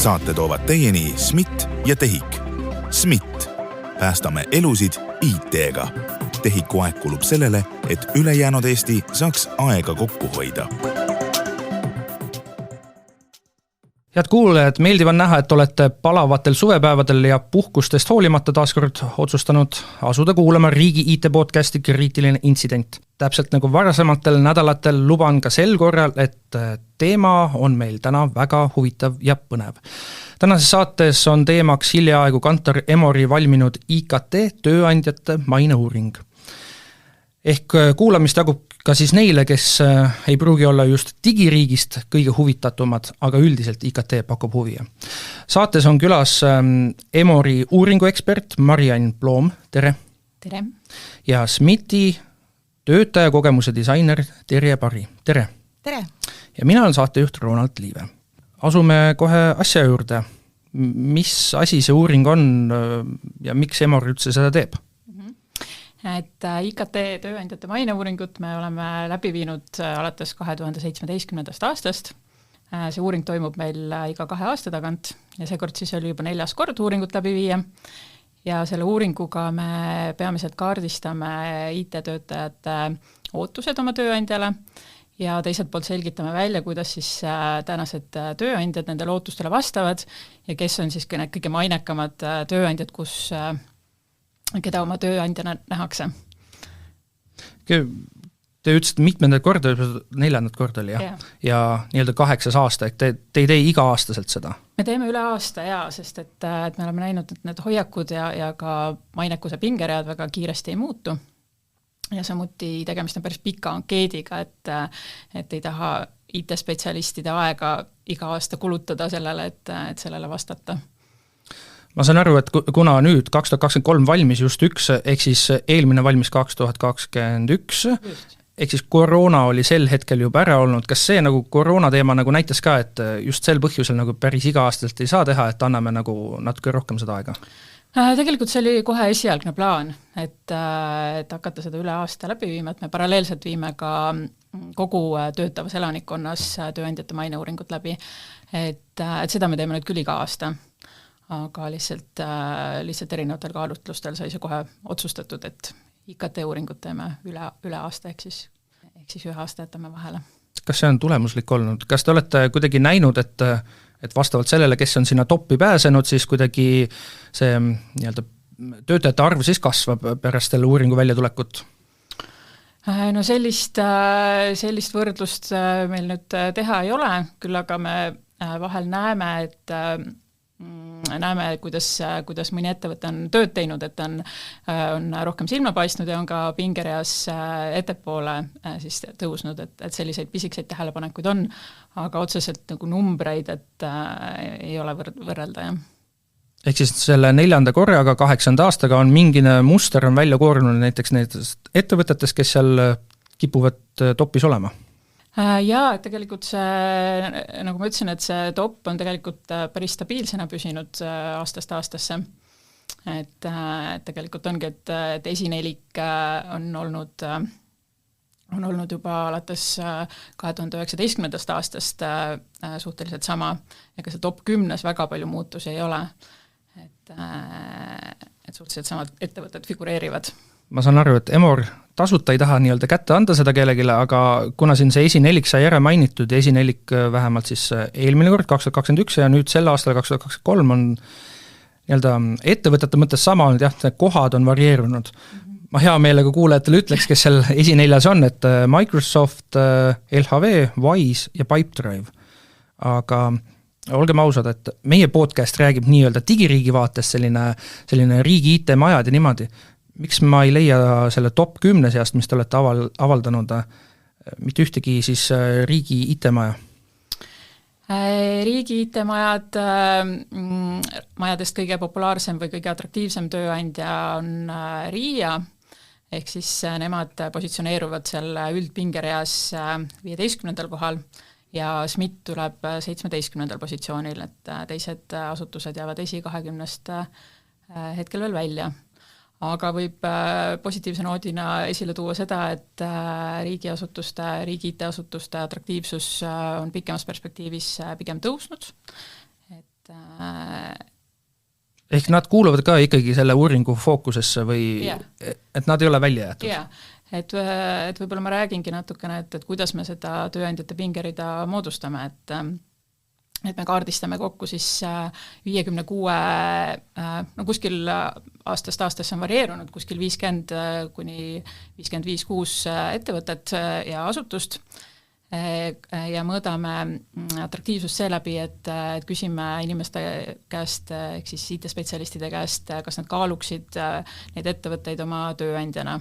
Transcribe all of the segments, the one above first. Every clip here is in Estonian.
Saate toovad teieni SMIT ja TEHIK. SMIT. Päästame elusid IT-ga. TEHIKu aeg kulub sellele, et ülejäänud Eesti saaks aega kokku hoida. Head kuulajad, meeldiv on näha, et olete palavatel suvepäevadel ja puhkustest hoolimata taaskord otsustanud asuda kuulama riigi IT-podcasti Kriitiline intsident. Täpselt nagu varasematel nädalatel luban ka sel korral, et teema on meil täna väga huvitav ja põnev. Tänases saates on teemaks hiljaaegu Kantar Emori valminud IKT tööandjate maineuuring. Ehk kuulamist jagub ka siis neile, kes ei pruugi olla just digiriigist kõige huvitatumad, aga üldiselt IKT pakub huvi. Saates on külas Emori uuringuekspert Mariann Ploom, tere! Tere! Ja SMIT-i töötajakogemuse disainer Terje Pari, tere! Tere! Ja mina olen saatejuht Ronald Liive. Asume kohe asja juurde. Mis asi see uuring on ja miks Emor üldse seda teeb? Et IKT tööandjate maineuuringut me oleme läbi viinud alates 2017. aastast. See uuring toimub meil iga 2 aasta tagant ja seekord siis oli juba 4. kord uuringut läbi viia. Ja selle uuringuga me peamiselt kaardistame IT-töötajate ootused oma tööandjale ja teiselt poolt selgitame välja, kuidas siis tänased tööandjad nendele ootustele vastavad ja kes on siis need kõige mainekamad tööandjad, keda oma tööandjana nähakse. Te ütlesite mitmendat korda, 4. kord oli, jah? Ja nii-öelda 8 aasta, et te ei tee iga-aastaselt seda? Me teeme üle aasta, sest et me oleme näinud, et need hoiakud ja ka mainekuse pingeread väga kiiresti ei muutu. Ja samuti tegemist on päris pika ankeediga, et ei taha IT-spetsialistide aega iga aasta kulutada sellele, et sellele vastata. Ma saan aru, et kuna nüüd 2023 valmis just üks, ehk siis eelmine valmis 2021, ehk siis koroona oli sel hetkel juba ära olnud, kas see nagu koroona teema nagu näitas ka, et just sel põhjusel nagu päris iga-aastaselt ei saa teha, et anname nagu natuke rohkem seda aega? Tegelikult see oli kohe esialgne plaan, et hakata seda üle aasta läbi viima, et me paralleelselt viime ka kogu töötavas elanikkonnas tööandjate maineuuringut läbi, et seda me teeme nüüd küll iga aasta. Aga lihtsalt erinevatel kaalutlustel sai see kohe otsustatud, et IKT-uuringut teeme üle aasta, ehk siis 1 aasta jätame vahele. Kas see on tulemuslik olnud? Kas te olete kuidagi näinud, et vastavalt sellele, kes on sinna toppi pääsenud, siis kuidagi see nii-öelda töötajate arv siis kasvab pärast selle uuringu väljatulekut? No sellist võrdlust meil nüüd teha ei ole, küll aga me vahel näeme, kuidas mõni ettevõte on tööd teinud, et on rohkem silma paistnud ja on ka pingereas ettepoole siis tõusnud, et selliseid pisikseid tähelepanekuid on, aga otseselt nagu numbreid, et ei ole võrrelda, jah. Ehk siis selle 4. korraga 8. aastaga on mingine muster on välja koorunud näiteks nendest ettevõtetes, kes seal kipuvad topis olema? Jaa, et tegelikult see, nagu ma ütlesin, et see top on tegelikult päris stabiilsena püsinud aastast aastasse. Et tegelikult ongi, et esinelik on olnud juba alates 2019. aastast suhteliselt sama ja ka see top 10 väga palju muutusi ei ole. Et suhteliselt samad ettevõtted figureerivad. Ma saan aru, et Emor tasuta ei taha nii-öelda kätte anda seda kellegile, aga kuna siin see esinelik sai ära mainitud ja esinelik vähemalt siis eelmine kord 2021 ja nüüd sel aastal 2023 on nii-öelda ettevõtete mõttes sama olnud, jah, kohad on varieerunud. Ma hea meelega kuulajatele ütleks, kes seal esineljas on, et Microsoft, LHV, Wise ja Pipedrive. Aga olgem ausad, et meie podcast räägib nii-öelda digiriigi vaates selline riigi IT-majad ja niimoodi. Miks ma ei leia selle top 10 seast, mis te olete avaldanud, mitte ühtegi siis riigi IT-maja? Riigi IT-majad, majadest kõige populaarsem või kõige atraktiivsem tööandja on RIA, ehk siis nemad positsioneeruvad seal üldpingereas 15. kohal ja SMIT tuleb 17. positsioonil, et teised asutused jäävad 20 hetkel veel välja. Aga võib positiivse noodina esile tuua seda, et riigi IT-asutuste atraktiivsus on pikemas perspektiivis pigem tõusnud. ehk nad kuuluvad ka ikkagi selle uuringu fookusesse või et nad ei ole välja jäetud? Jaa, et võib-olla ma räägingi natukene, et kuidas me seda tööandjate pingerida moodustame, et me kaardistame kokku siis 56, no kuskil aastast aastasse on varieerunud, kuskil 50 kuni 55-6 ettevõtet ja asutust ja mõõdame atraktiivsust seeläbi, et küsime inimeste käest, ehk siis IT-spetsialistide käest, kas nad kaaluksid neid ettevõtteid oma tööandjana.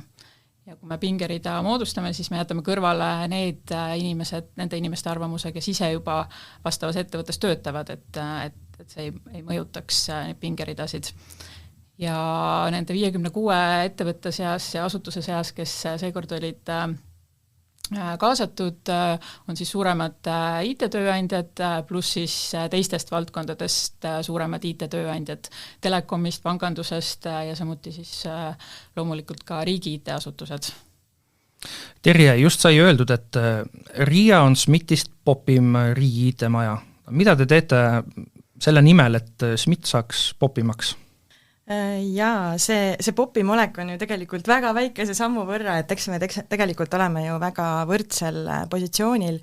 Ja kui me pingerida moodustame, siis me jätame kõrvale nende inimeste arvamuse, kes ise juba vastavas ettevõttes töötavad, et see ei mõjutaks neid pingeridasid. Ja nende 56 ettevõtte seas ja asutuse seas, kes seekord olid kaasatud, on siis suuremad IT-tööandjad, pluss siis teistest valdkondadest suuremad IT-tööandjad, telekomist, pangandusest ja samuti siis loomulikult ka riigi IT-asutused. Terje, just sai öeldud, et RIA on SMIT-ist popim riigi IT-maja. Mida te teete selle nimel, et SMIT saaks popimaks? Jaa, see popim olek on ju tegelikult väga väikese sammu võrra, et eks me tegelikult oleme ju väga võrdsel positsioonil,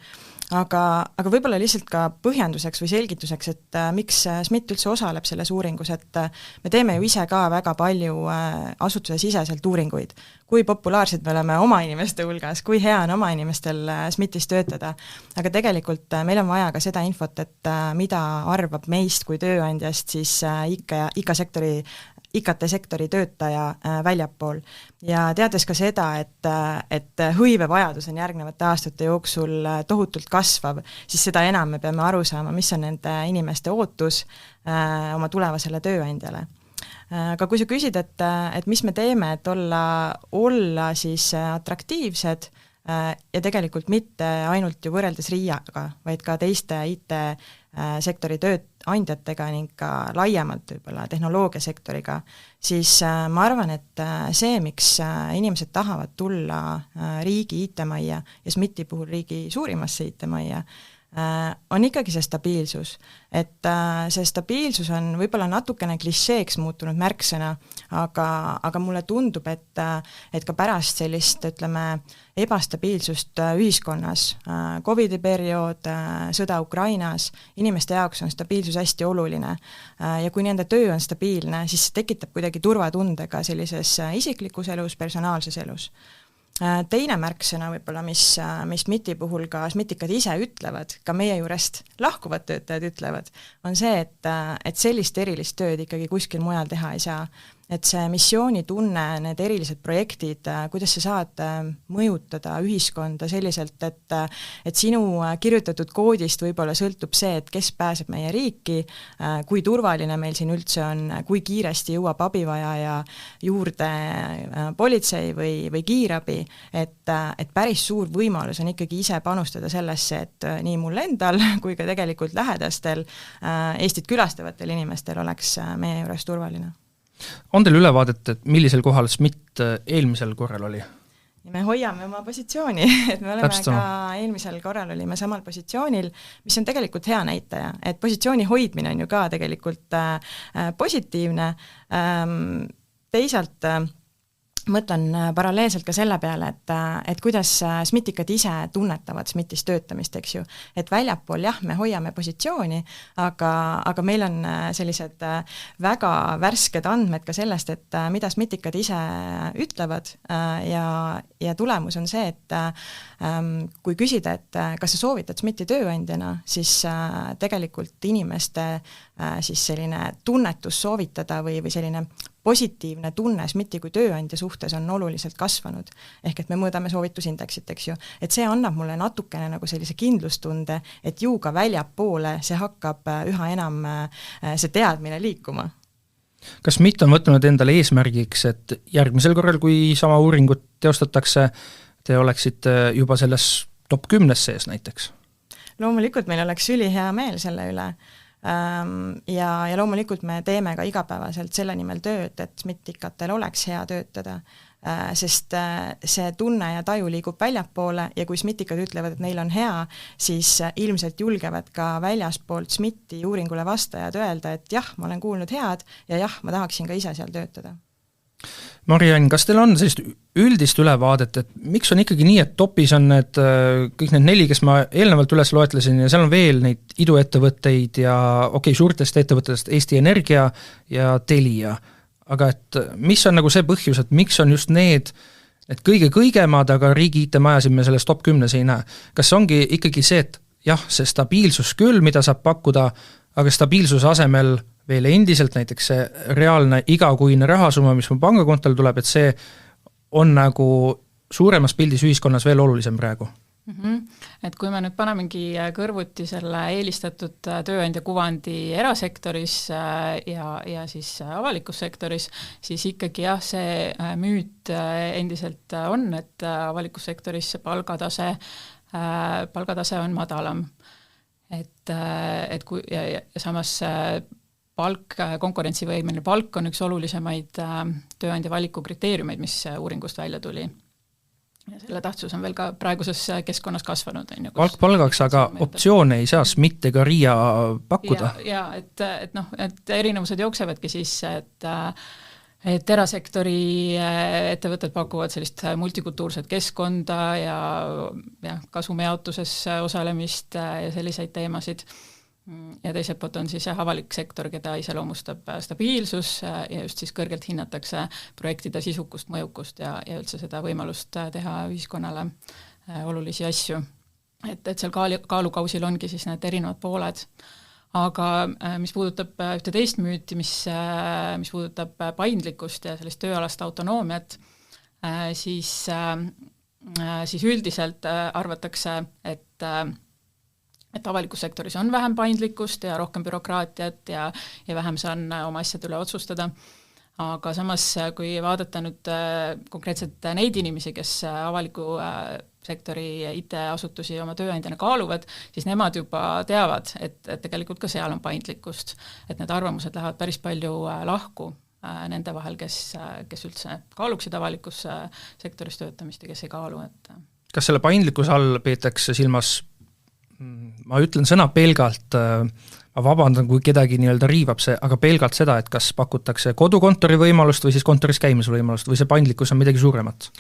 aga võib-olla lihtsalt ka põhjenduseks või selgituseks, et miks SMIT üldse osaleb selles uuringus, et me teeme ju ise ka väga palju asutuse siseselt uuringuid, kui populaarsed me oleme oma inimeste hulgas, kui hea on oma inimestel SMIT-is töötada, aga tegelikult meil on vaja ka seda infot, et mida arvab meist kui tööandjast siis IKT-sektori töötaja väljapool. Ja teades ka seda, et hõivevajadus on järgnevate aastate jooksul tohutult kasvav, siis seda enam me peame aru saama, mis on nende inimeste ootus oma tulevasele tööandjale. Aga kui sa küsid, et mis me teeme, et olla siis atraktiivsed ja tegelikult mitte ainult ju võrreldes RIA-ga, vaid ka teiste IT-sektori tööandjatega ning ka laiemalt võib-olla tehnoloogiasektoriga, siis ma arvan, et see, miks inimesed tahavad tulla riigi IT-majja ja SMIT-i puhul riigi suurimasse IT-majja, on ikkagi see stabiilsus. Et see stabiilsus on võib-olla natukene klišeeks muutunud märksõna, aga mulle tundub, et ka pärast sellist, ütleme, ebastabiilsust ühiskonnas, Covidi periood, sõda Ukrainas, inimeste jaoks on stabiilsus hästi oluline. Ja kui nende töö on stabiilne, siis see tekitab kuidagi turvatundega sellises isiklikus elus, personaalses elus. Teine märksõna võib-olla, mis SMIT-i puhul ka SMIT-ikad ise ütlevad, ka meie juurest lahkuvad töötajad ütlevad, on see, et sellist erilist tööd ikkagi kuskil mujal teha ei saa. Et see missioonitunne, need erilised projektid, kuidas sa saad mõjutada ühiskonda selliselt, et sinu kirjutatud koodist võib-olla sõltub see, et kes pääseb meie riiki, kui turvaline meil siin üldse on, kui kiiresti jõuab abivajaja juurde politsei või kiirabi, et päris suur võimalus on ikkagi ise panustada sellesse, et nii mul endal kui ka tegelikult lähedastel Eestit külastavatel inimestel oleks meie juures turvaline. On teil ülevaadet, et millisel kohal SMIT eelmisel korral oli? Me hoiame oma positsiooni, et me oleme ka eelmisel korral olime samal positsioonil, mis on tegelikult hea näitaja, et positsiooni hoidmine on ju ka tegelikult positiivne. Teisalt mõtlen paralleelselt ka selle peale, et kuidas SMIT-ikad ise tunnetavad SMIT-is töötamist, eks ju. Et väljapool, jah, me hoiame positsiooni, aga meil on sellised väga värsked andmed ka sellest, et mida SMIT-ikad ise ütlevad ja tulemus on see, et kui küsida, et kas sa soovitad SMIT-i tööandjana, siis tegelikult inimeste siis selline tunnetus soovitada või selline positiivne tunne SMIT-i kui tööandja suhtes on oluliselt kasvanud. Ehk et me mõõdame soovitusindeksit, eks ju. Et see annab mulle natukene nagu sellise kindlustunde, et ju ka väljapoole see hakkab üha enam see teadmine liikuma. Kas SMIT on võtnud endale eesmärgiks, et järgmisel korral, kui sama uuringut teostatakse, te oleksite juba selles top 10 sees näiteks? Loomulikult meil oleks ülihea meel selle üle. ja loomulikult me teeme ka igapäevaselt selle nimel tööd, et SMIT-ikatel oleks hea töötada, sest see tunne ja taju liigub väljapoole ja kui SMIT-ikad ütlevad, et neil on hea, siis ilmselt julgevad ka väljaspoolt SMIT-i uuringule vastajad öelda, et jah, ma olen kuulnud head ja jah, ma tahaksin ka ise seal töötada. Mari-Ann, kas teil on sellist üldist ülevaadet, et miks on ikkagi nii, et topis on need, kõik need 4, kes ma eelnevalt üles loetlesin ja seal on veel neid iduettevõtteid ja suurtest ettevõtetest Eesti Energia ja Telia, aga et mis on nagu see põhjus, et miks on just need kõige kõigemad, aga riigi IT-majasid me selles top 10 ei näe? Kas ongi ikkagi see, et jah, see stabiilsus küll, mida saab pakkuda, aga stabiilsuse asemel veel endiselt näiteks see reaalne igakuine rahasumma, mis mu pangakontol tuleb, et see on nagu suuremas pildis ühiskonnas veel olulisem praegu? Et kui me nüüd panemegi kõrvuti selle eelistatud tööandja kuvandi erasektoris ja siis avalikus sektoris, siis ikkagi jah, see müüt endiselt on, et avalikus sektoris see palgatase on madalam. Et kui, ja samas konkurentsivõimeline palk on üks olulisemaid tööandja valiku kriteeriumeid, mis uuringust välja tuli. Ja selle tähtsus on veel ka praeguses keskkonnas kasvanud. Palk palgaks, aga optsioone ei saa SMIT ega RIA pakkuda. Et erinevused jooksevadki siis, et erasektori ettevõtted pakuvad sellist multikultuurset keskkonda ja kasumijaotuses osalemist ja selliseid teemasid. Ja teiselt poolt on siis avalik sektor, keda iseloomustab stabiilsus ja just siis kõrgelt hinnatakse projektide sisukust, mõjukust ja üldse seda võimalust teha ühiskonnale olulisi asju. Et seal kaalukausil ongi siis need erinevad pooled. Aga mis puudutab ühte teist müüti, mis puudutab paindlikkust ja sellist tööalast autonoomiat, siis üldiselt arvatakse, et avalikus sektoris on vähem paindlikkust ja rohkem bürokraatiat ja vähem saan oma asjade üle otsustada. Aga samas, kui vaadata nüüd konkreetselt neid inimesi, kes avaliku sektori IT-asutusi oma tööandjana kaaluvad, siis nemad juba teavad, et tegelikult ka seal on paindlikkust, et need arvamused lähevad päris palju lahku nende vahel, kes üldse kaaluksid avalikus sektoris töötamist ja kes ei kaalu. Kas selle paindlikkuse all peetakse silmas, ma ütlen sõna pelgalt, ma vabandan, kui kedagi nii-öelda riivab see, aga pelgalt seda, et kas pakutakse kodukontori võimalust või siis kontoris käimise võimalust või see paindlikkus on midagi suuremat?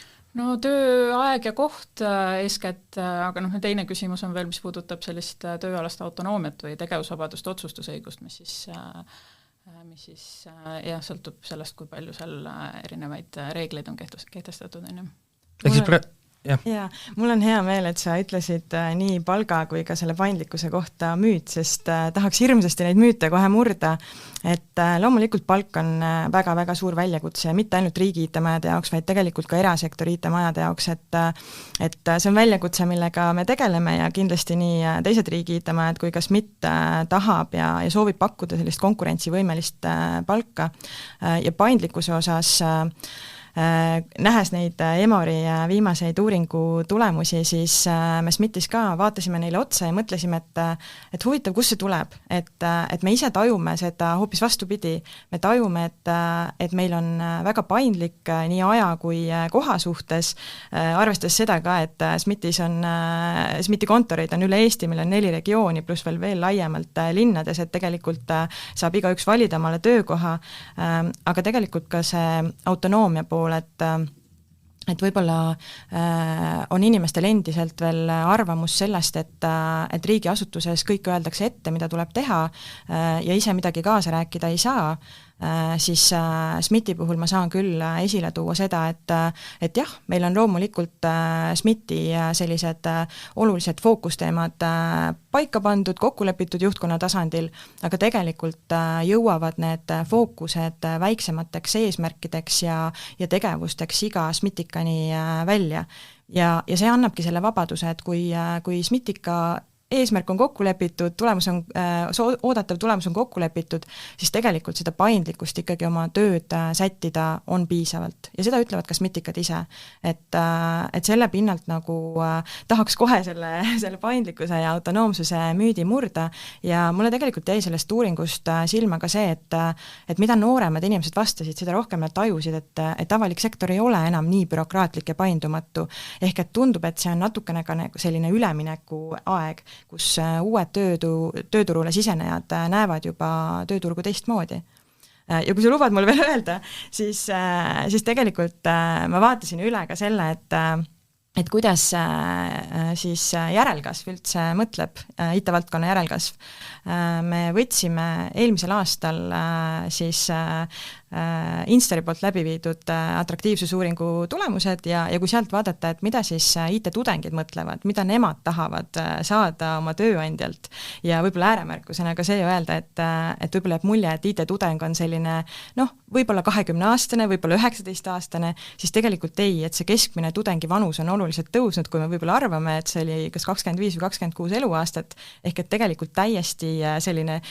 No tööaeg ja koht eeskätt, aga teine küsimus on veel, mis puudutab sellist tööalast autonoomiat või tegevusvabadust otsustusõigust, mis siis sõltub sellest, kui palju seal erinevaid reegleid on kehtestatud. Ja, mul on hea meel, et sa ütlesid nii palga kui ka selle paindlikkuse kohta müüt, sest tahaks hirmsasti neid müüte kohe murda, et loomulikult palk on väga-väga suur väljakutse, mitte ainult riigi IT-majade jaoks, vaid tegelikult ka erasektori IT-majade jaoks, et see on väljakutse, millega me tegeleme ja kindlasti nii teised riigi IT-majad kui ka SMIT tahab ja soovib pakkuda sellist konkurentsivõimelist palka ja paindlikkuse osas nähes neid Emori viimaseid uuringu tulemusi, siis me SMIT-is ka vaatasime neile otsa ja mõtlesime, et huvitav, kus see tuleb, et me ise tajume seda hoopis vastupidi. Me tajume, et meil on väga paindlik nii aja kui koha suhtes, arvestades seda ka, et SMIT-i kontoreid on üle Eesti, meil on 4 regiooni, pluss veel laiemalt linnades, et tegelikult saab igaüks valida omale töökoha, aga tegelikult ka see autonoomia pool, et võib-olla on inimestel endiselt veel arvamus sellest, et riigiasutuses kõik öeldakse ette, mida tuleb teha ja ise midagi kaasa rääkida ei saa, siis SMIT-i puhul ma saan küll esile tuua seda, et jah, meil on loomulikult SMIT-i sellised olulised fookusteemad paika pandud, kokku lepitud juhtkonna tasandil, aga tegelikult jõuavad need fookused väiksemateks eesmärkideks ja tegevusteks iga SMIT-ikani välja. Ja see annabki selle vabaduse, et kui SMIT-ika eesmärk on kokku lepitud, oodatav tulemus on kokku lepitud, siis tegelikult seda paindlikkust ikkagi oma tööd sättida on piisavalt. Ja seda ütlevad ka SMIT-ikad ise, et selle pinnalt nagu tahaks kohe selle paindlikkuse ja autonoomsuse müüdi murda ja mulle tegelikult jäi sellest uuringust silma ka see, et mida nooremad inimesed vastasid, seda rohkem nad tajusid, et avalik sektor ei ole enam nii bürokraatlik ja paindumatu. Ehk et tundub, et see on natukene ka selline ülemineku aeg, kus uued tööturule sisenejad näevad juba tööturgu teistmoodi. Ja kui sa lubad mul veel öelda, siis tegelikult ma vaatasin üle ka selle, et kuidas siis järelkasv üldse mõtleb, IT-valdkonna järelkasv. Me võtsime eelmisel aastal siis Instari poolt läbi viidud atraktiivsusuuringu tulemused ja kui sealt vaadata, et mida siis IT-tudengid mõtlevad, mida nemad tahavad saada oma tööandjalt ja võib-olla ääremärkusena ka see öelda, et võib-olla jääb mulje, et IT-tudeng on selline võib-olla 20-aastane, võib-olla 19-aastane, siis tegelikult ei, et see keskmine tudengi vanus on oluliselt tõusnud, kui me võib-olla arvame, et see oli kas 25 või 26 eluaastat, ehk et tegelikult täiesti selline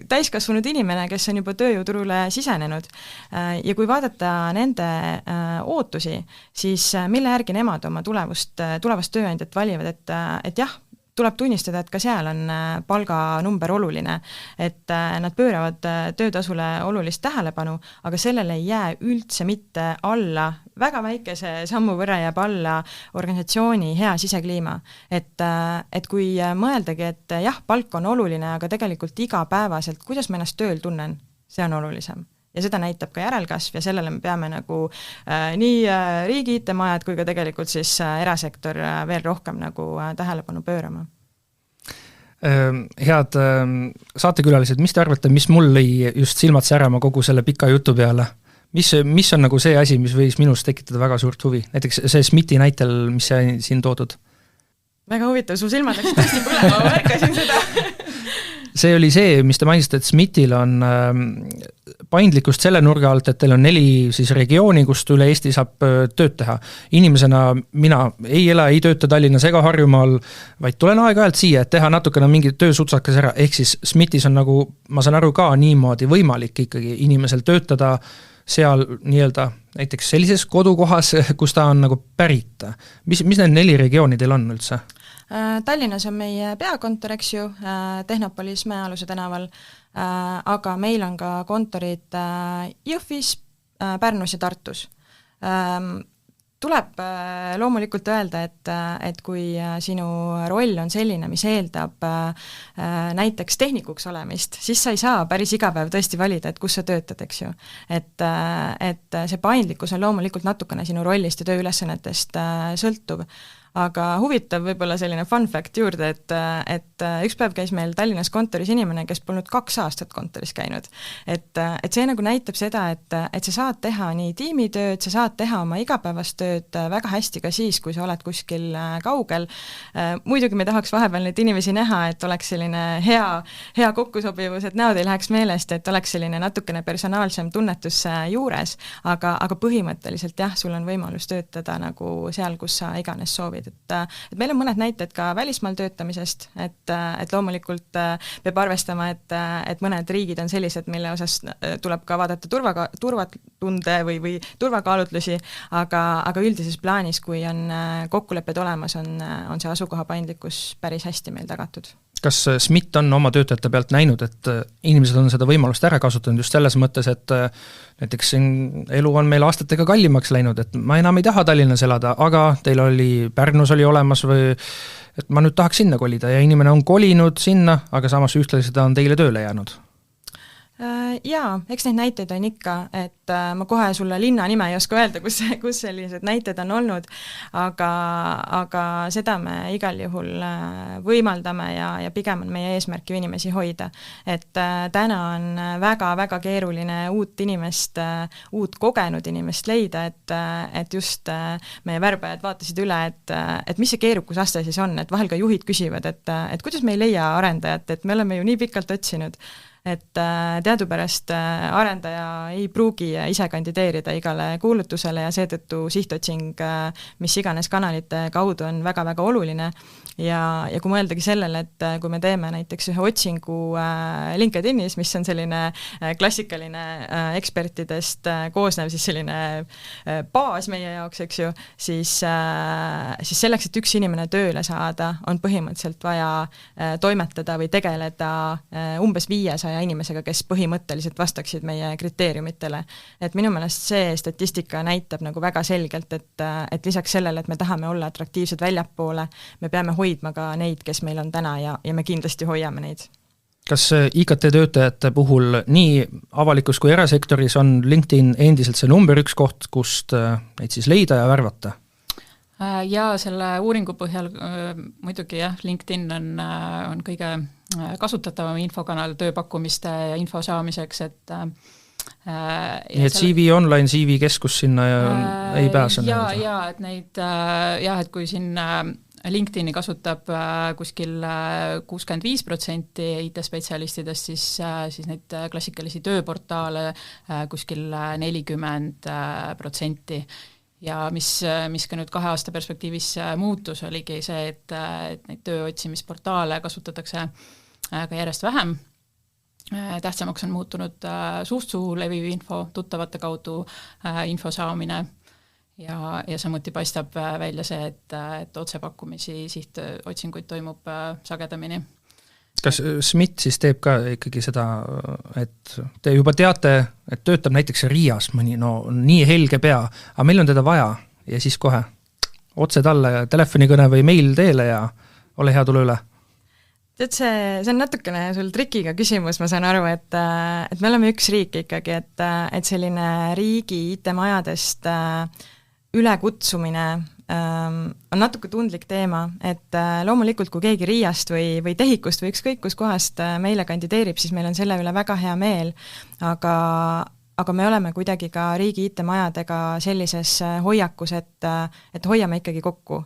täiskasvanud inimene, kes on juba tööjõuturule sisenenud. Ja kui vaadata nende ootusi, siis mille järgi nemad oma tulevast tööandjat valivad, et jah, tuleb tunnistada, et ka seal on palganumber oluline, et nad pööravad töötasule olulist tähelepanu, aga sellele ei jää üldse mitte alla, väga väikese sammu võrra jääb alla organisatsiooni hea sisekliima. Et kui mõeldagi, et jah, palk on oluline, aga tegelikult igapäevaselt, kuidas ma ennast tööl tunnen, see on olulisem. Ja seda näitab ka järelkasv ja sellele me peame nagu nii riigi IT-majad kui ka tegelikult siis erasektor veel rohkem nagu tähelepanu pöörama. Head saatekülalised, mis te arvate, mis mul lõi just silmad särama kogu selle pika jutu peale? Mis on nagu see asi, mis võis minust tekitada väga suurt huvi? Näiteks see SMIT-i näitel, mis see siin toodud? Väga huvitav, su silmad läks tõesti põlema, ma märkasin seda. See oli see, mis te mainisite, et SMIT-il on paindlikkust selle nurga alt, et teil on 4 siis regiooni, kust üle Eesti saab tööd teha. Inimesena mina ei tööta Tallinnas ega Harjumaal, vaid tulen aeg-ajalt siia, et teha natukene mingi töösutsakas ära, ehk siis SMIT-is on nagu, ma saan aru ka niimoodi võimalik ikkagi inimesel töötada seal nii-öelda näiteks sellises kodukohas, kus ta on nagu pärit. Mis need 4 regiooni teil on üldse? Tallinnas on meie peakontor, eks ju, Tehnopolis Mäealuse tänaval, aga meil on ka kontorid Jõhvis, Pärnus ja Tartus. Tuleb loomulikult öelda, et kui sinu roll on selline, mis eeldab näiteks tehnikuks olemist, siis sa ei saa päris iga päev tõesti valida, et kus sa töötad, eks ju. Et see paindlikkus on loomulikult natukene sinu rollist ja tööülesannetest sõltuv. Aga huvitav võib-olla selline fun fact juurde, et üks päev käis meil Tallinnas kontoris inimene, kes polnud 2 aastat kontoris käinud. Et see nagu näitab seda, et sa saad teha nii tiimitööd, sa saad teha oma igapäevast tööd väga hästi ka siis, kui sa oled kuskil kaugel. Muidugi me tahaks vahepeal neid inimesi näha, et oleks selline hea kokkusobivus, et näod ei läheks meelest, et oleks selline natukene personaalsem tunnetus juures, aga põhimõtteliselt jah, sul on võimalus töötada nagu seal, kus sa iganes soovid. Et meil on mõned näited ka välismaal töötamisest, et loomulikult peab arvestama, et mõned riigid on sellised, mille osas tuleb ka vaadata turvatunde või turvakaalutlusi, aga üldises plaanis, kui on kokkulepped olemas, on see asukoha paindlikkus päris hästi meil tagatud. Kas SMIT on oma töötajate pealt näinud, et inimesed on seda võimalust ära kasutanud just selles mõttes, et näiteks elu on meil aastatega kallimaks läinud, et ma enam ei taha Tallinnas elada, aga teil oli Pärnus oli olemas või et ma nüüd tahaks sinna kolida ja inimene on kolinud sinna, aga samas ühtlasi ta on teile tööle jäänud? Jaa, eks neid näiteid on ikka, et ma kohe sulle linna nime ei oska öelda, kus sellised näited on olnud, aga seda me igal juhul võimaldame ja pigem on meie eesmärk ju inimesi hoida. Et täna on väga-väga keeruline uut kogenud inimest leida, et just meie värbajad vaatasid üle, et mis see keerukusaste siis on, et vahel ka juhid küsivad, et kuidas me ei leia arendajat, et me oleme ju nii pikalt otsinud. et teadupärast arendaja ei pruugi ise kandideerida igale kuulutusele ja seetõttu sihtotsing mis iganes kanalite kaudu on väga-väga oluline ja kui mõeldagi sellele, et kui me teeme näiteks ühe otsingu LinkedInis, mis on selline klassikaline ekspertidest koosnev siis selline baas meie jaoks, eks ju, siis selleks, et üks inimene tööle saada, on põhimõtteliselt vaja toimetada või tegeleda umbes 500 inimesega, kes põhimõtteliselt vastaksid meie kriteeriumitele. Et minu meelest see statistika näitab nagu väga selgelt, et lisaks sellele, et me tahame olla atraktiivsed väljapoole, me peame hoidma ka neid, kes meil on täna ja me kindlasti hoiame neid. Kas IKT töötajate puhul nii avalikus kui erasektoris on LinkedIn endiselt see number 1 koht, kust neid siis leida ja värvata? Ja selle uuringu põhjal muidugi jah, LinkedIn on kõige kasutatavam infokanal tööpakkumiste ja info saamiseks, et nii et CV Online, CV keskus sinna ei pääse? Et neid, et kui siin LinkedIni kasutab kuskil 65% IT-spetsialistidest, siis neid klassikalisi tööportaale kuskil 40%. Ja mis ka nüüd 2 aasta perspektiivis muutus, oligi see, et neid tööotsimisportaale kasutatakse ka järjest vähem. Tähtsamaks on muutunud suust suhu leviv info, tuttavate kaudu info saamine ja samuti paistab välja see, et otsepakkumisi sihtotsinguid toimub sagedamini. Kas SMIT siis teeb ka ikkagi seda, et te juba teate, et töötab näiteks Riias mõni, nii helge pea, aga meil on teda vaja ja siis kohe otse talle telefonikõne või meil teele ja ole hea, tule üle? Tead, see on natukene sul trikiga küsimus, ma saan aru, et me oleme üks riik ikkagi, et selline riigi IT-majadest ülekutsumine on natuke tundlik teema, et loomulikult kui keegi Riiast või Tehikust või ükskõik kus kohast meile kandideerib, siis meil on selle üle väga hea meel, aga me oleme kuidagi ka riigi IT-majadega sellises hoiakus, et hoiame ikkagi kokku.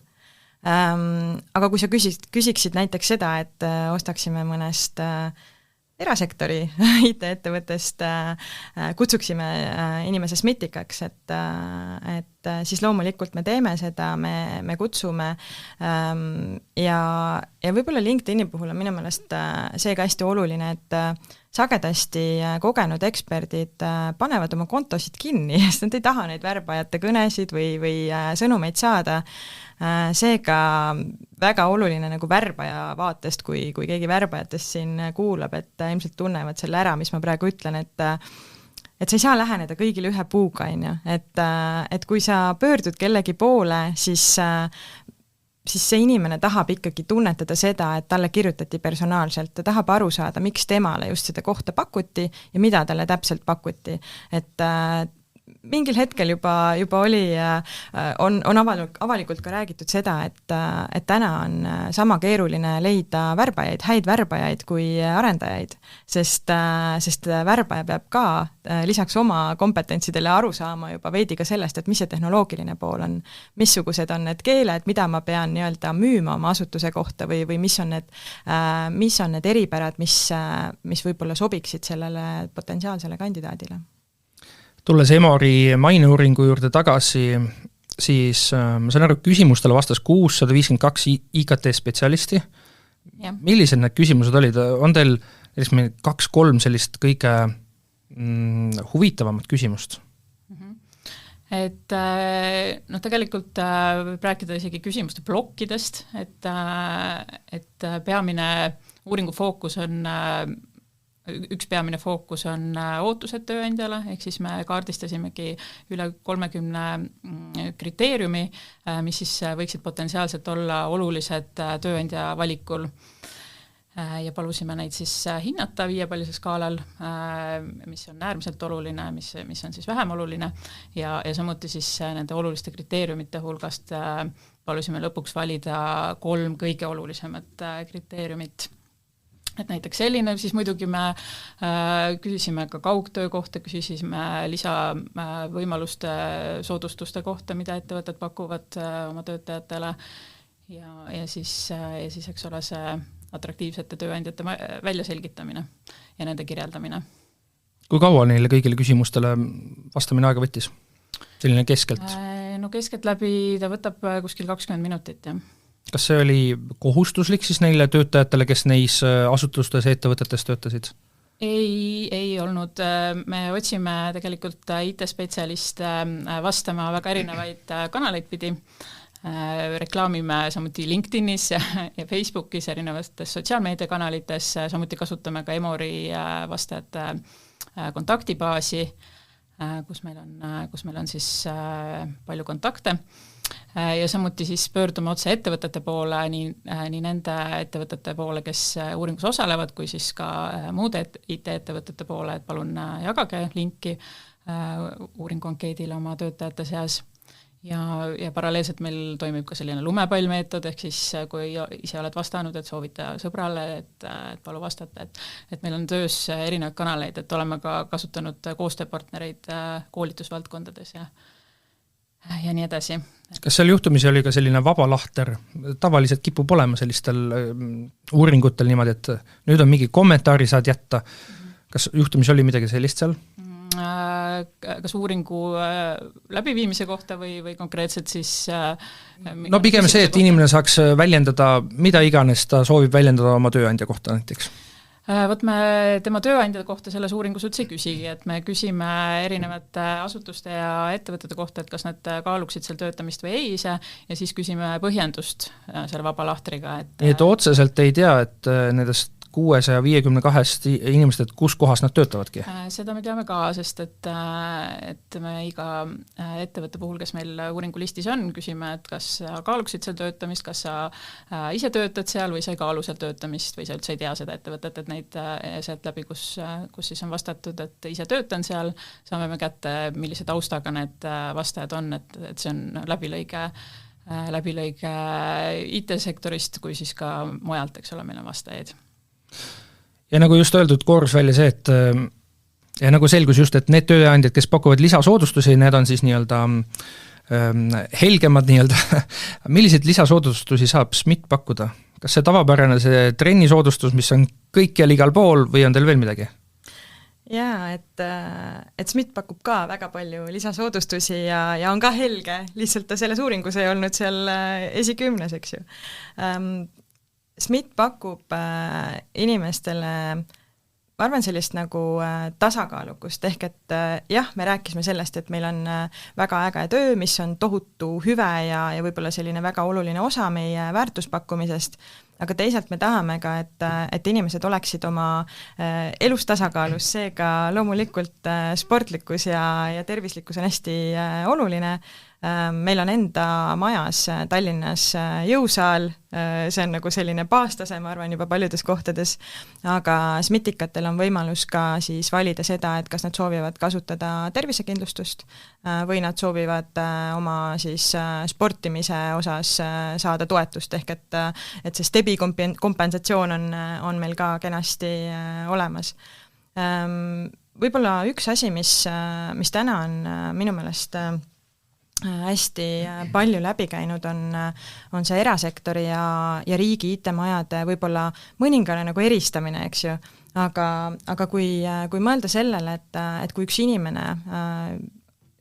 Aga kui sa küsiksid näiteks seda, et ostaksime mõnest erasektori IT-ettevõttest kutsuksime inimese SMIT-ikaks, et siis loomulikult me teeme seda, me kutsume ja võib-olla LinkedIni puhul on minu meelest see ka hästi oluline, et sagedasti kogenud eksperdid panevad oma kontosid kinni, sest nad ei taha neid värbajate kõnesid või sõnumeid saada. Seega väga oluline nagu värbaja vaatest, kui keegi värbajatest siin kuulab, et ilmselt tunnevad selle ära, mis ma praegu ütlen, et sa ei saa läheneda kõigile ühe puuga, et kui sa pöördud kellegi poole, siis see inimene tahab ikkagi tunnetada seda, et talle kirjutati personaalselt, ta tahab aru saada, miks temale just seda kohta pakuti ja mida talle täpselt pakuti, et mingil hetkel juba oli, on avalikult ka räägitud seda, et täna on sama keeruline leida värbajaid, häid värbajaid kui arendajaid, sest värbaja peab ka lisaks oma kompetentsidele aru saama juba veidi ka sellest, et mis see tehnoloogiline pool on, missugused on need keeled, mida ma pean nii-öelda müüma oma asutuse kohta või mis on need eripärad, mis võib-olla sobiksid sellele potentsiaalsele kandidaadile. Tulles Emori maineuuringu juurde tagasi, siis ma saan aru, küsimustele vastas 652 IKT-spetsialisti. Ja. Millised need küsimused olid? On teil 2-3 sellist kõige huvitavamat küsimust? Et tegelikult võib rääkida isegi küsimuste plokkidest, et peamine uuringu fookus on üks peamine fookus on ootused tööandjale, ehk siis me kaardistasimegi üle 30 kriteeriumi, mis siis võiksid potentsiaalselt olla olulised tööandja valikul. Ja palusime neid siis hinnata 5-pallisel skaalal, mis on äärmiselt oluline, mis on siis vähem oluline ja samuti siis nende oluliste kriteeriumite hulgast palusime lõpuks valida 3 kõige olulisemat kriteeriumit. Et näiteks selline, siis muidugi me küsisime ka kaugtöö kohta, küsisime lisavõimaluste soodustuste kohta, mida ettevõtted pakuvad oma töötajatele ja siis eks ole see atraktiivsete tööandjate väljaselgitamine ja nende kirjeldamine. Kui kaua neile kõigile küsimustele vastamine aega võttis? Selline keskelt? No keskelt läbi ta võtab kuskil 20 minutit, jah. Kas see oli kohustuslik siis neile töötajatele, kes neis asutustes ja ettevõtetes töötasid? Ei olnud. Me otsime tegelikult IT-spetsialiste vastama väga erinevaid kanaleid pidi. Reklaamime samuti LinkedInis ja Facebookis, erinevates sotsiaalmeediakanalites, samuti kasutame ka Emori vastajate kontaktibaasi, kus meil on siis palju kontakte. Ja samuti siis pöördume otse ettevõtete poole, nii nende ettevõtete poole, kes uuringus osalevad, kui siis ka muude IT-ettevõtete poole, et palun jagage linki uuringuankeedile oma töötajate seas. Ja paralleelselt meil toimib ka selline lumepallmeetod, ehk siis kui ise oled vastanud, et soovite sõbrale, et palu vastata, et meil on töös erinevaid kanaleid, et oleme ka kasutanud koostööpartnereid koolitusvaldkondades ja nii edasi. Kas seal juhtumisi oli ka selline vaba lahter? Tavaliselt kipub olema sellistel uuringutel niimoodi, et nüüd on mingi kommentaari saad jätta. Kas juhtumisi oli midagi sellist seal? Kas uuringu läbiviimise kohta või konkreetselt siis no pigem see, et inimene saaks väljendada, mida iganes ta soovib väljendada oma tööandja kohta näiteks. Võt me tema tööandjate kohta selles uuringus üldse ei küsigi, et me küsime erinevate asutuste ja ettevõtete kohta, et kas nad kaaluksid seal töötamist või ei ise, ja siis küsime põhjendust selle vaba lahtriga. Et otseselt ei tea, et nendest 652 inimesed, et kus kohas nad töötavadki? Seda me teame ka, sest et me iga ettevõtte puhul, kes meil uuringulistis on, küsime, et kas sa kaaluksid seal töötamist, kas sa ise töötad seal või sa ei kaalu seal töötamist või sa üldse ei tea seda ettevõtet, et neid sealt läbi, kus siis on vastatud, et ise töötan seal, saame me kätte, millise taustaga need vastajad on, et see on läbilõige IT-sektorist, kui siis ka mujalt, eks ole, meil on vastajaid. Ja nagu just öeldud, koorus välja see, et ja nagu selgus just, et need tööandjad, kes pakuvad lisasoodustusi, need on siis nii-öelda helgemad nii-öelda. Milliseid lisasoodustusi saab SMIT pakkuda? Kas see tavapärane see trennisoodustus, mis on kõikjal igal pool või on teil veel midagi? Jaa, et SMIT pakub ka väga palju lisasoodustusi ja on ka helge, lihtsalt ta selles uuringus ei olnud seal esikümnes, eks ju. SMIT pakub inimestele, ma arvan, sellist nagu tasakaalukust, ehk et jah, me rääkisime sellest, et meil on väga äge töö, mis on tohutu hüve ja võib-olla selline väga oluline osa meie väärtuspakkumisest, aga teisalt me tahame ka, et inimesed oleksid oma elus tasakaalus, seega loomulikult sportlikkus ja tervislikkus on hästi oluline. Meil on enda majas Tallinnas jõusaal, see on nagu selline baastase, ma arvan, juba paljudes kohtades, aga SMITikatel on võimalus ka siis valida seda, et kas nad soovivad kasutada tervisekindlustust või nad soovivad oma siis sportimise osas saada toetust, ehk et see STEBI kompensatsioon on meil ka kenasti olemas. Võib-olla üks asi, mis täna on minu meelest hästi palju läbi käinud on see erasektori ja riigi IT-majade võib-olla mõningane nagu eristamine, eks ju, aga kui mõelda sellele, et kui üks inimene,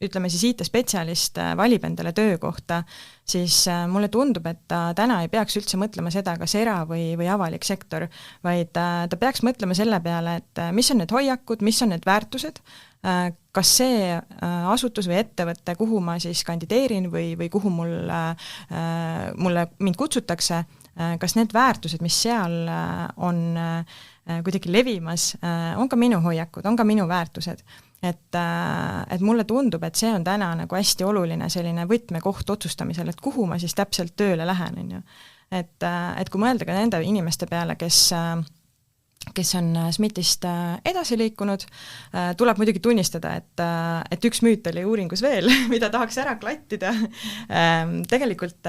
ütleme siis IT-spetsialist valib endale töökohta, siis mulle tundub, et ta täna ei peaks üldse mõtlema seda, kas era- või avalik sektor, vaid ta peaks mõtlema selle peale, et mis on need hoiakud, mis on need väärtused, kas see asutus või ettevõte, kuhu ma siis kandideerin või kuhu mind kutsutakse, kas need väärtused, mis seal on kuidagi levimas, on ka minu hoiakud, on ka minu väärtused. Et mulle tundub, et see on täna nagu hästi oluline selline võtmekoht otsustamisel, et kuhu ma siis täpselt tööle lähen, on ju. Et kui mõelda ka nende inimeste peale, kes on SMITist edasi liikunud, tuleb muidugi tunnistada, et üks müüt oli uuringus veel, mida tahaks ära klattida. Tegelikult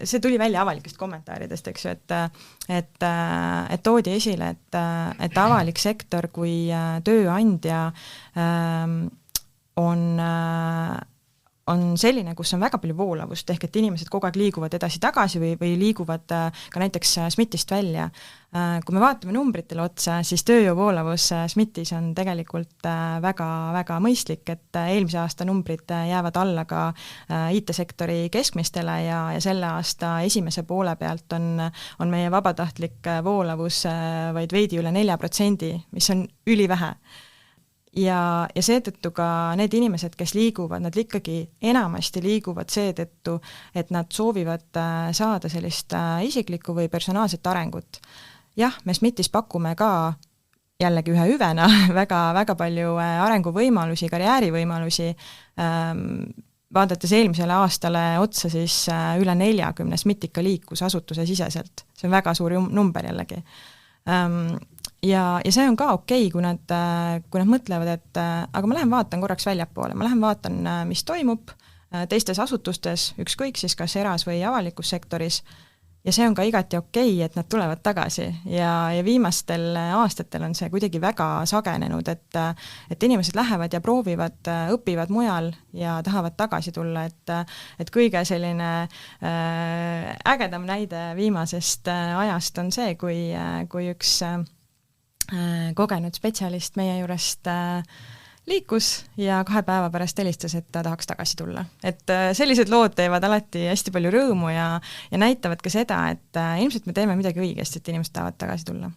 see tuli välja avalikest kommentaaridest, eks ju, et toodi esile, et avalik sektor kui tööandja on selline, kus on väga palju voolavust, ehk et inimesed kogu aeg liiguvad edasi-tagasi või liiguvad ka näiteks SMIT-ist välja. Kui me vaatame numbritele otsa, siis tööjõuvoolavus SMIT-is on tegelikult väga mõistlik, et eelmise aasta numbrid jäävad alla ka IT-sektori keskmistele ja selle aasta esimese poole pealt on meie vabatahtlik voolavus vaid veidi üle 4%, mis on ülivähe. Ja seetõttu ka need inimesed, kes liiguvad, nad ikkagi enamasti liiguvad seetõttu, et nad soovivad saada sellist isiklikku või personaalset arengut. Jah, me SMIT-is pakume ka jällegi ühe hüvena väga palju arenguvõimalusi, karjäärivõimalusi, vaadates eelmisele aastale otsa, siis üle 40 SMIT ikka liikus asutuse siseselt. See on väga suur number jällegi. Ja see on ka okei, kui nad mõtlevad, et aga ma lähen vaatan korraks väljapoole, ma lähen vaatan, mis toimub teistes asutustes, ükskõik siis kas eras või avalikus sektoris, ja see on ka igati okei, et nad tulevad tagasi ja viimastel aastatel on see kuidagi väga sagenenud, et inimesed lähevad ja proovivad, õpivad mujal ja tahavad tagasi tulla, et kõige selline ägedam näide viimasest ajast on see, kui üks kogenud spetsialist meie juurest liikus ja 2 päeva pärast helistas, et ta tahaks tagasi tulla. Et sellised lood teevad alati hästi palju rõõmu ja näitavad ka seda, et ilmselt me teeme midagi õigesti, et inimesed tahavad tagasi tulla.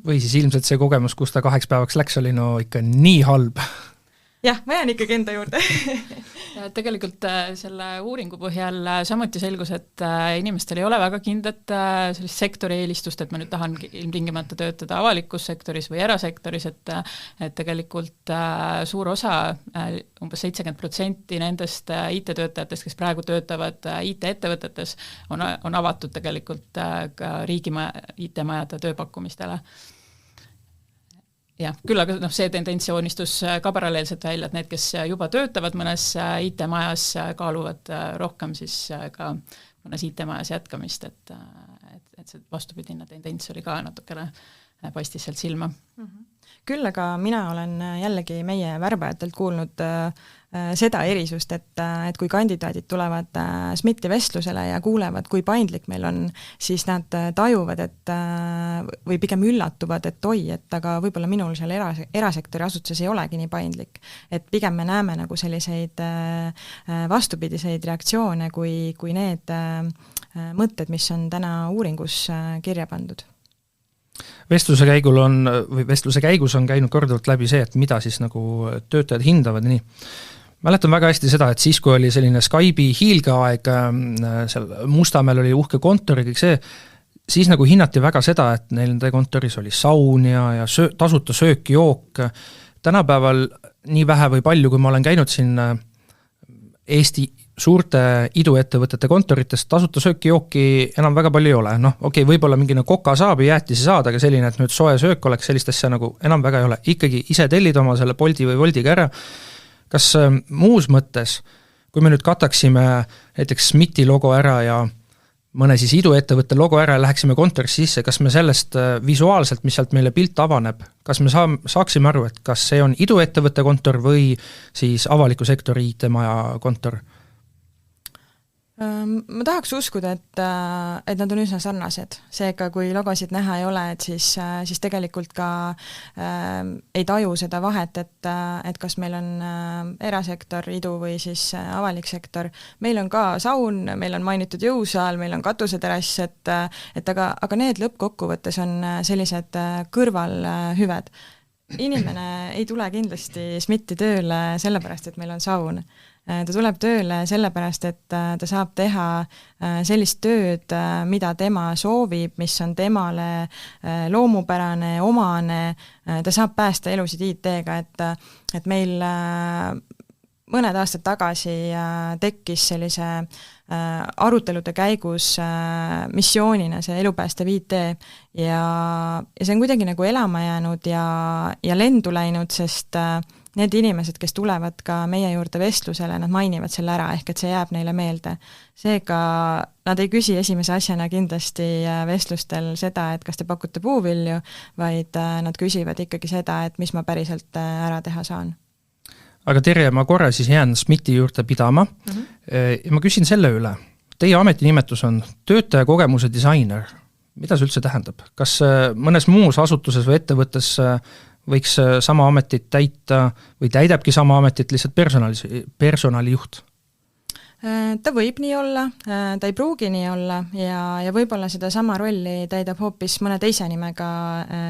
Või siis ilmselt see kogemus, kus ta 2 päevaks läks, oli no ikka nii halb. Jah, ma jään ikkagi enda juurde. Tegelikult selle uuringu põhjal samuti selgus, et inimestel ei ole väga kindlat sellist sektori eelistust, et ma nüüd tahan ilmtingimata töötada avalikus sektoris või erasektoris, et tegelikult suur osa, umbes 70% nendest IT-töötajatest, kes praegu töötavad IT-ettevõtetes, on avatud tegelikult ka riigi IT-majade tööpakkumistele. Jah, küll aga see tendents joonistus ka paralleelselt välja, et need, kes juba töötavad mõnes IT-majas, kaaluvad rohkem siis ka mõnes IT-majas jätkamist, et see vastupidine tendents oli ka natukene paistis sealt silma. Küll aga mina olen jällegi meie värbajatelt kuulnud seda erisust, et kui kandidaadid tulevad SMIT-i vestlusele ja kuulevad, kui paindlik meil on, siis nad tajuvad, et või pigem üllatuvad, et et aga võib-olla minul seal erasektori asutuses ei olegi nii paindlik. Et pigem me näeme nagu selliseid vastupidiseid reaktsioone kui need mõtted, mis on täna uuringus kirja pandud. Vestluse käigus on käinud korduvalt läbi see, et mida siis nagu töötajad hindavad nii. Mäletan väga hästi seda, et siis, kui oli selline Skype'i hiilgeaeg, seal Mustamäel oli uhke kontor ja kõik see, siis nagu hinnati väga seda, et neil nende kontoris oli saun ja tasuta söök, jook. Tänapäeval nii vähe või palju, kui ma olen käinud siin Eesti suurte iduettevõtete kontorites, tasuta sööki jooki enam väga palju ei ole. Võib-olla mingine koka saab ja jäätisi saada, aga selline, et nüüd soe söök oleks sellist asja nagu enam väga ei ole. Ikkagi ise tellid oma selle Bolti või Woltiga ära. Kas muus mõttes, kui me nüüd kataksime näiteks SMIT-i logo ära ja mõne siis iduettevõtte logo ära ja läheksime kontorisse sisse, kas me sellest visuaalselt, mis sealt meile pilt avaneb, kas me saaksime aru, et kas see on iduettevõtte kontor või siis avaliku sektori IT-maja kontor? Ma tahaks uskuda, et nad on üsna sarnased. Seega, kui logosid näha ei ole, et siis tegelikult ka ei taju seda vahet, et kas meil on erasektor, idu või siis avalik sektor. Meil on ka saun, meil on mainitud jõusaal, meil on katuseterass, aga need lõppkokkuvõttes on sellised kõrvalhüved. Inimene ei tule kindlasti SMIT-i tööle sellepärast, et meil on saun. Ta tuleb tööle sellepärast, et ta saab teha sellist tööd, mida tema soovib, mis on temale loomupärane, omane, ta saab päästa elusid IT-ga, et meil mõned aastad tagasi tekkis sellise arutelude käigus missioonina see elupäästev IT ja see on kuidagi nagu elama jäänud ja lendu läinud, sest need inimesed, kes tulevad ka meie juurde vestlusele, nad mainivad selle ära, ehk et see jääb neile meelde. Seega nad ei küsi esimese asjana kindlasti vestlustel seda, et kas te pakute puuvilju, vaid nad küsivad ikkagi seda, et mis ma päriselt ära teha saan. Aga Terje, ma korra siis jään SMIT-i juurde pidama ja ma küsin selle üle. Teie ametinimetus on töötajakogemuse disainer. Mida see üldse tähendab? Kas mõnes muus asutuses või ettevõttes võiks sama ametit täita või täidabki sama ametit lihtsalt personalijuht? Ta võib nii olla, ta ei pruugi nii olla ja võib-olla seda sama rolli täidab hoopis mõne teise nimega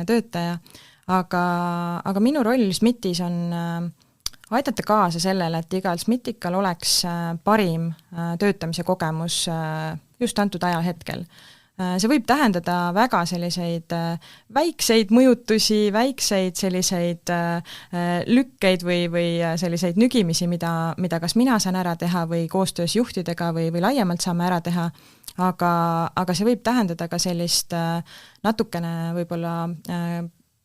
töötaja, aga minu roll SMIT-is on aidata kaasa sellele, et igal SMIT-ikal oleks parim töötamise kogemus just antud ajahetkel. See võib tähendada väga selliseid väikseid mõjutusi, väikseid selliseid lükkeid või selliseid nügimisi, mida kas mina saan ära teha või koostöös juhtidega või laiemalt saame ära teha, aga see võib tähendada ka sellist natukene võib-olla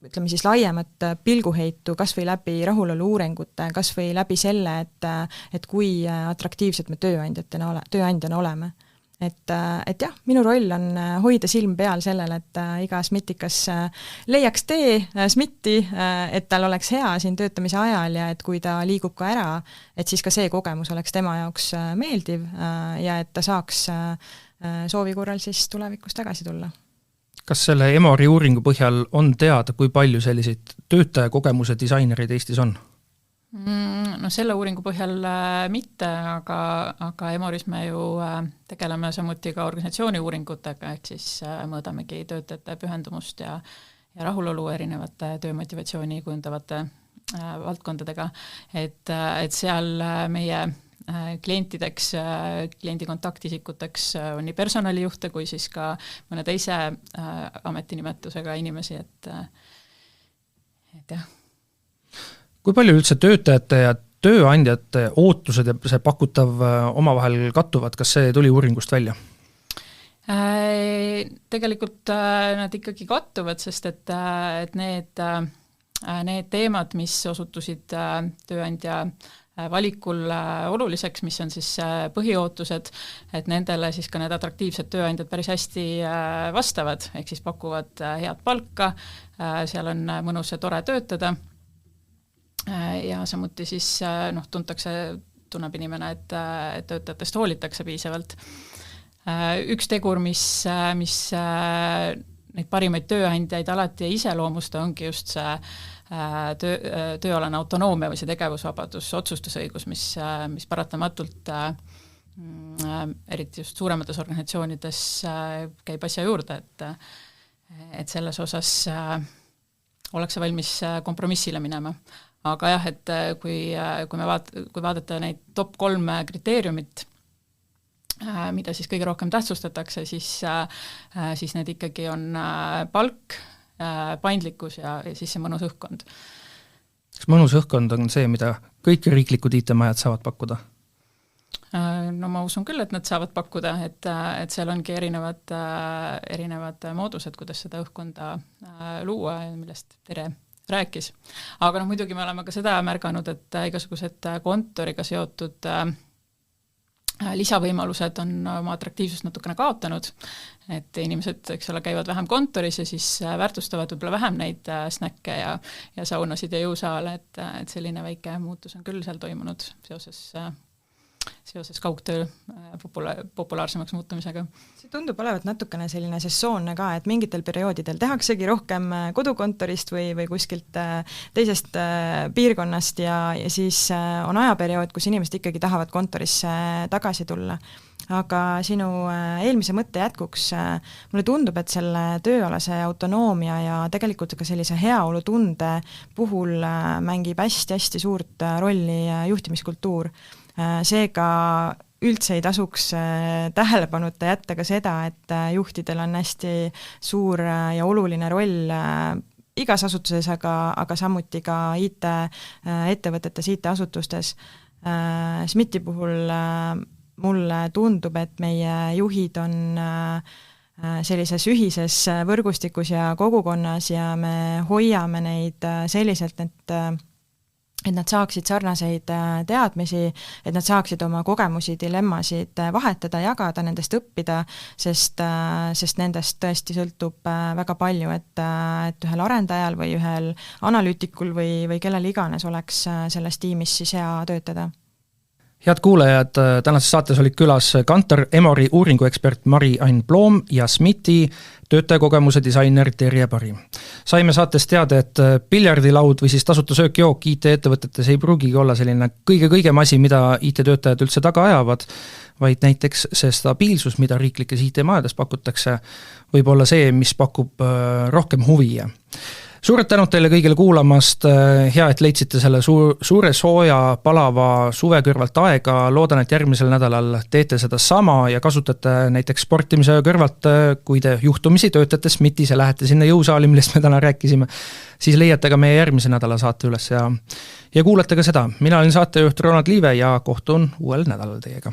ütleme siis laiemat pilguheitu, kas või läbi rahulolu uuringute, kas või läbi selle, et kui atraktiivsed me tööandjana oleme. Et jah, minu roll on hoida silm peal sellele, et iga SMIT-ikas leiaks tee SMIT-i, et tal oleks hea siin töötamise ajal ja et kui ta liigub ka ära, et siis ka see kogemus oleks tema jaoks meeldiv ja et ta saaks soovi korral siis tulevikus tagasi tulla. Kas selle Emori uuringu põhjal on teada, kui palju selliseid töötajakogemuse disainereid Eestis on? No selle uuringu põhjal mitte, aga Emoris me ju tegeleme samuti ka organisatsiooni uuringutega, ehk siis mõõdamegi töötajate pühendumust ja rahulolu erinevate töömotivatsiooni kujundavate valdkondadega, et seal meie klientideks, kliendi kontaktisikuteks on nii personalijuhte kui siis ka mõne teise ametinimetusega inimesi, et jah. Kui palju üldse töötajate ja tööandjate ootused ja see pakutav omavahel kattuvad, kas see tuli uuringust välja? Tegelikult nad ikkagi kattuvad, sest et need teemad, mis osutusid tööandja valikul oluliseks, mis on siis põhiootused, et nendele siis ka need atraktiivsed tööandjad päris hästi vastavad, ehk siis pakuvad head palka, seal on mõnus ja tore töötada, ja samuti siis tunneb inimene, et töötajatest hoolitakse piisavalt. Üks tegur, mis neid parimaid tööandjaid alati iseloomusta, ongi just see tööalane autonoomia või see tegevusvabadus, otsustusõigus, mis paratamatult eriti just suuremates organisatsioonides käib asja juurde, et selles osas ollakse valmis kompromissile minema. Aga jah, et kui vaadata neid top 3 kriteeriumit, mida siis kõige rohkem tähtsustatakse, siis need ikkagi on palk, paindlikkus ja siis see mõnus õhkkond. Kas mõnus õhkkond on see, mida kõik riiklikud IT-majad saavad pakkuda? No ma usun küll, et nad saavad pakkuda, et seal ongi erinevad moodused, kuidas seda õhkkonda luua, millest Tere rääkis. Aga muidugi me oleme ka seda märganud, et igasugused kontoriga seotud lisavõimalused on oma atraktiivsust natukene kaotanud, et inimesed, käivad vähem kontoris ja siis väärtustavad võib-olla vähem neid snäkke ja saunasid ja jõusaale, et selline väike muutus on küll seal toimunud seoses kaugtöö populaarsemaks muutumisega. See tundub olevat natukene selline sessoonne ka, et mingitel perioodidel tehaksegi rohkem kodukontorist või kuskilt teisest piirkonnast ja siis on ajaperiood, kus inimesed ikkagi tahavad kontorisse tagasi tulla. Aga sinu eelmise mõtte jätkuks mulle tundub, et selle tööalase autonoomia ja tegelikult ka sellise heaolutunde puhul mängib hästi-hästi suurt rolli juhtimiskultuur. Seega üldse ei tasuks tähelepanuta jätta ka seda, et juhtidel on hästi suur ja oluline roll igas asutuses, aga samuti ka IT-ettevõtetes, IT-asutustes. SMIT-i puhul mulle tundub, et meie juhid on sellises ühises võrgustikus ja kogukonnas ja me hoiame neid selliselt, et nad saaksid sarnaseid teadmisi, et nad saaksid oma kogemusi, dilemmasid vahetada, jagada, nendest õppida, sest nendest tõesti sõltub väga palju, et ühel arendajal või ühel analüütikul või kellel iganes oleks selles tiimis siis hea töötada. Head kuulajad, tänases saates olid külas Kantar Emori uuringuekspert Mari-Ain Ploom ja SMIT-i töötajakogemuse disainer Terje Pari. Saime saates teada, et piljardilaud või siis tasuta söökjook IT-ettevõtetes ei pruugigi olla selline kõige-kõigem asi, mida IT-töötajad üldse taga ajavad, vaid näiteks see stabiilsus, mida riiklikes IT-majades pakutakse, võib olla see, mis pakub rohkem huvi. Suured tänud teile kõigile kuulamast, hea, et leidsite selle suure sooja palava suve kõrvalt aega, loodan, et järgmisel nädalal teete seda sama ja kasutate näiteks sportimise kõrvalt, kui te juhtumisi töötate SMIT-is ja lähete sinna jõusaali, millest me täna rääkisime, siis leiate ka meie järgmise nädala saate üles ja kuulate ka seda. Mina olen saatejuht Ronald Liive ja kohtun uuel nädalal teiega.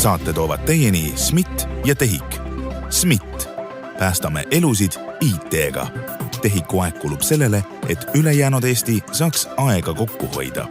Saate toovad teieni SMIT ja TEHIK. SMIT. Päästame elusid IT-ga. TEHIK-u aeg kulub sellele, et ülejäänud Eesti saaks aega kokku hoida.